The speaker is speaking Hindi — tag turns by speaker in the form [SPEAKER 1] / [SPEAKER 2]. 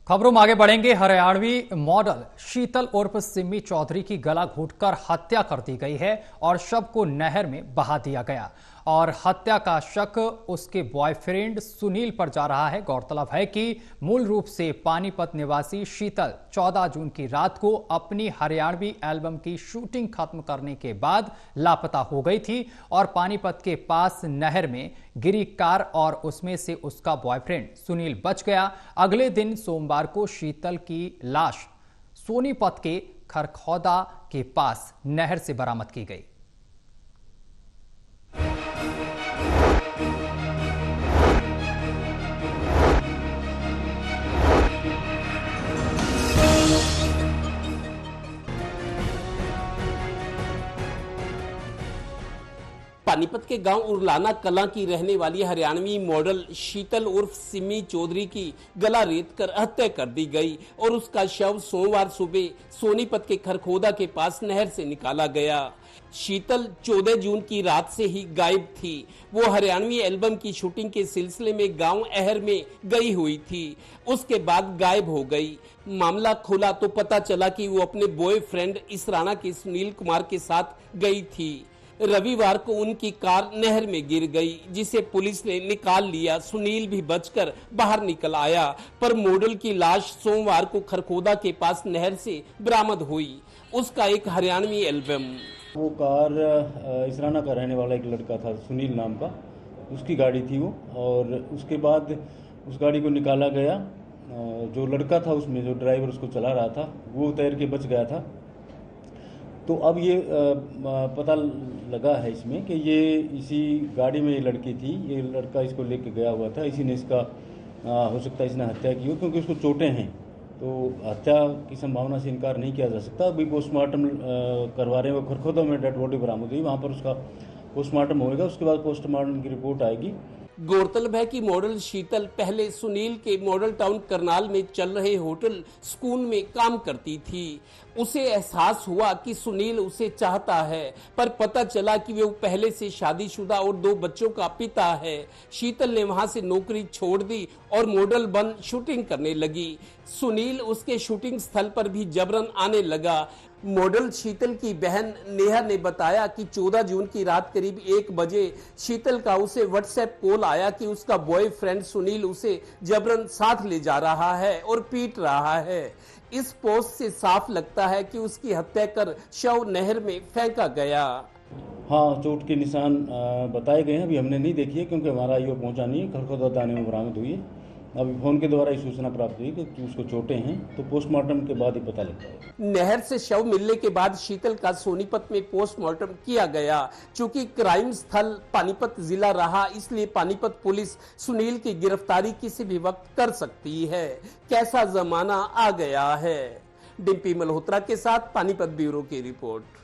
[SPEAKER 1] खबरों में आगे बढ़ेंगे। हरियाणवी मॉडल शीतल उर्फ सिमी चौधरी की गला घोंटकर हत्या कर दी गई है और शव को नहर में बहा दिया गया और हत्या का शक उसके बॉयफ्रेंड सुनील पर जा रहा है। गौरतलब है कि मूल रूप से पानीपत निवासी शीतल 14 जून की रात को अपनी हरियाणवी एल्बम की शूटिंग खत्म करने के बाद लापता हो गई थी और पानीपत के पास नहर में गिरी कार और उसमें से उसका बॉयफ्रेंड सुनील बच गया। अगले दिन सोमवार को शीतल की लाश सोनीपत के खरखौदा के पास नहर से बरामद की गई।
[SPEAKER 2] पानीपत के गांव उरलाना कलां की रहने वाली हरियाणवी मॉडल शीतल उर्फ सिमी चौधरी की गला रेत कर हत्या कर दी गई और उसका शव सोमवार सुबह सोनीपत के खरखोदा के पास नहर से निकाला गया। शीतल 14 जून की रात से ही गायब थी। वो हरियाणवी एल्बम की शूटिंग के सिलसिले में गांव अहर में गई हुई थी, उसके बाद गायब हो गई। मामला खुला तो पता चला कि वो अपने बॉयफ्रेंड इसराना के सुनील कुमार के साथ गई थी। रविवार को उनकी कार नहर में गिर गई, जिसे पुलिस ने निकाल लिया। सुनील भी बचकर बाहर निकल आया, पर मॉडल की लाश सोमवार को खरखोदा के पास नहर से बरामद हुई। उसका एक हरियाणवी एल्बम।
[SPEAKER 3] वो कार इसराना का रहने वाला एक लड़का था, सुनील नाम का, उसकी गाड़ी थी वो। और उसके बाद उस गाड़ी को निकाला गया। जो लड़का था उसमें, जो ड्राइवर उसको चला रहा था, वो तैर के बच गया था। तो अब ये पता लगा है इसमें कि ये इसी गाड़ी में ये लड़की थी, ये लड़का इसको लेके गया हुआ था। इसी ने इसका हो सकता है इसने हत्या की हो, क्योंकि उसको चोटें हैं, तो हत्या की संभावना से इनकार नहीं किया जा सकता। अभी पोस्टमार्टम करवा रहे हैं, वो खरखोदा में डेड बॉडी बरामद हुई, वहाँ पर उसका पोस्टमार्टम होएगा, उसके बाद पोस्टमार्टम की रिपोर्ट आएगी।
[SPEAKER 2] गौरतलब है कि मॉडल शीतल पहले सुनील के मॉडल टाउन करनाल में चल रहे होटल स्कूल में काम करती थी। उसे एहसास हुआ कि सुनील उसे चाहता है, पर पता चला कि वो पहले से शादीशुदा और 2 बच्चों का पिता है। शीतल ने वहां से नौकरी छोड़ दी और मॉडल बन शूटिंग करने लगी। सुनील उसके शूटिंग स्थल पर भी जबरन आने लगा। मॉडल शीतल की बहन नेहा ने बताया कि 14 जून की रात करीब 1 बजे शीतल का उसे व्हाट्सएप कॉल आया कि उसका बॉयफ्रेंड सुनील उसे जबरन साथ ले जा रहा है और पीट रहा है। इस पोस्ट से साफ लगता है कि उसकी हत्या कर शव नहर में फेंका गया।
[SPEAKER 3] हाँ, चोट के निशान बताए गए हैं, अभी हमने नहीं देखी है क्योंकि हमारा ये पहुंचा नहीं है। खरखोदा थाने में बरामद हुई है। अभी फोन के द्वारा ही सूचना प्राप्त हुई कि उसको चोटें हैं, तो पोस्टमार्टम के बाद ही पता लगता है।
[SPEAKER 2] नहर से शव मिलने के बाद शीतल का सोनीपत में पोस्टमार्टम किया गया। चूंकि क्राइम स्थल पानीपत जिला रहा, इसलिए पानीपत पुलिस सुनील की गिरफ्तारी किसी भी वक्त कर सकती है। कैसा जमाना आ गया है। डिम्पी मल्होत्रा के साथ पानीपत ब्यूरो की रिपोर्ट।